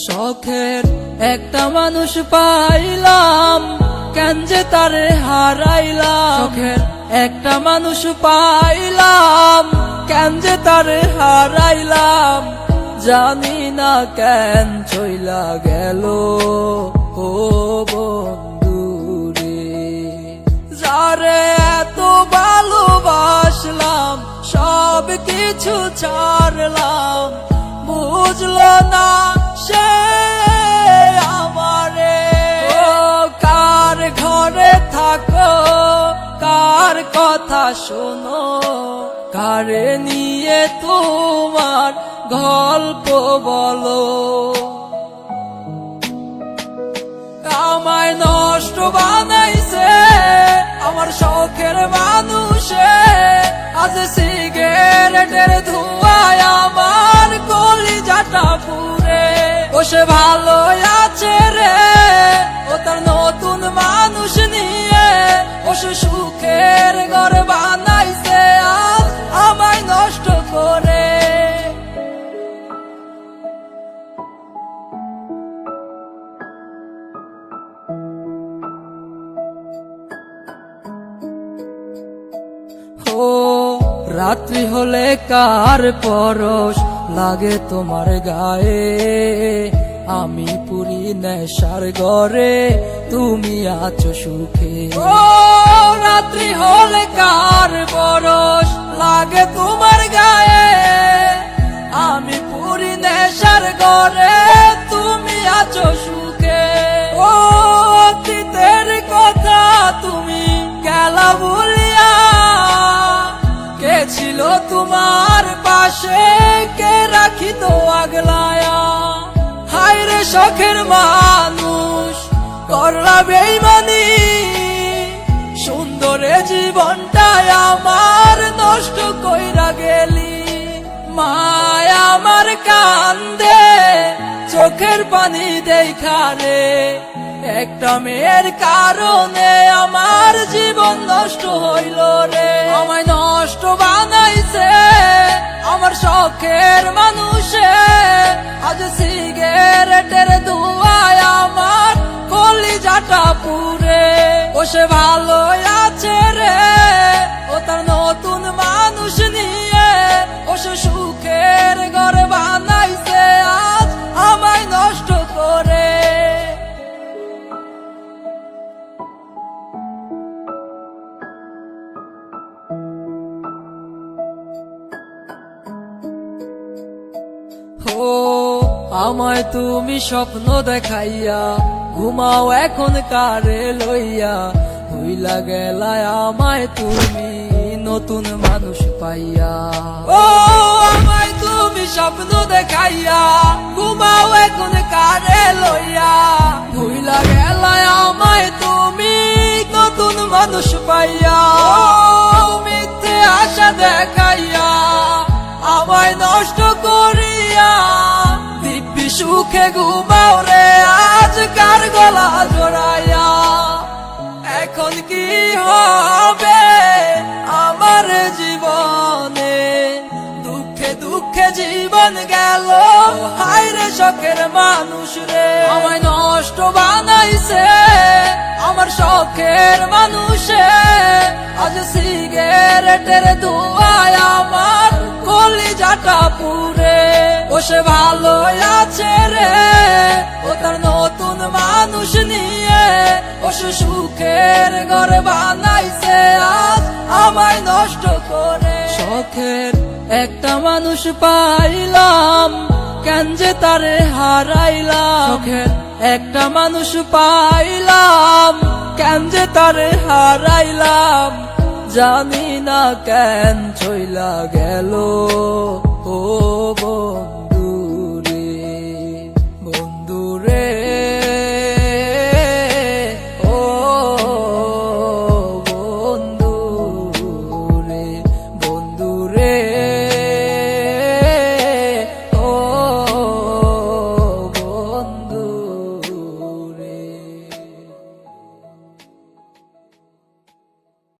শখের একটা মানুষ পাইলাম, কেন যে তারে হারাইলাম। শখের একটা মানুষ পাইলাম, কেন যে তারে হারাইলাম। জানি না কেন চইলা গেল ও বন্ধুরে। যারে এত ভালোবাসলাম, সব কিছু ছাড়লাম, বুঝলো না সে আমারে। ও কার ঘরে থাকো, কার কথা শোনো, কারে নিয়ে তোমার গল্প বলো। আমায় নষ্ট বানাইছে আমার শখের মানুষে। আজ সিগারেটের ধোঁয়ায় আমার কলিজাটা পুড়ে। ও সে ভালো আছে রে, ও তার নতুন মানুষ নিয়ে। ও সে সুখের ঘর বানাইছে আজ আমায় নষ্ট করে। ও রাত্রি হলে কার পরশ লাগে তোমার গায়ে। আমি পুরি নেশার ঘরে, তুমি আছো সুখে। ও রাত্রি হলে কার পরশ লাগে তোমার গায়ে। আমি পুরি নেশার ঘরে, তুমি আছো সুখে। ও অতীতের কথা তুমি গেলা ভুলিয়া। কে ছিল তোমার পাশে, কে রাখিত আগলায়া। হায় রে শখের মানুষ, করলা বেইমানি। সুন্দরে জীবনটাই আমার নষ্ট কইরা গেলি। মায় আমার কান্দে চোখের পানি দেখা রে। একটা মেয়ের কারণে আমার জীবন নষ্ট হইল রে। আমায় নষ্ট বানাইছে আমার শখের মানুষে। আজ সিগারেটের ধোঁয়ায় আমার কলিজাটা পুড়ে। ও সে ভালো আছে রে, ও তার নতুন মানুষ নিয়ে। ও সে সুখের ঘর বানাইছে আজ আমায় নষ্ট করে। ও আমায় তুমি স্বপ্ন দেখাইয়া, ঘুমাও এখন কারে লইয়া। হইলা গেলায় আমায় তুমি নতুন মানুষ পাইয়া। ও আমায় তুমি স্বপ্ন দেখাইয়া, ঘুমাও এখন কারে লইয়া। হইলা গেলায় আমায় তুমি নতুন মানুষ পাইয়া। ও মিথ্যে আশা দেখাইয়া, আমায় নষ্ট করিয়া। দিব্যি সুখে ঘুমাও রে আজ কার গলা জড়াইয়া। এখন কি হবে আমার জীবনে, দুঃখে দুঃখে জীবন গেল। হায় রে শখের মানুষ রে, আমায় নষ্ট বানাইছে আমার শখের মানুষে। আজ সিগারেটের ধোঁয়ায় আমার কলিজাটা পুড়ে। ও সে ভালো আছে রে, ও তার নতুন মানুষ নিয়ে। ও সে সুখের ঘর বানাইছে আজ আমায় নষ্ট করে। শখের একটা মানুষ পাইলাম, কেন যে তারে হারাইলাম। শখের একটা মানুষ পাইলাম, কেন যে তারে হারাইলাম। জানি না কেন চইলা গেল ও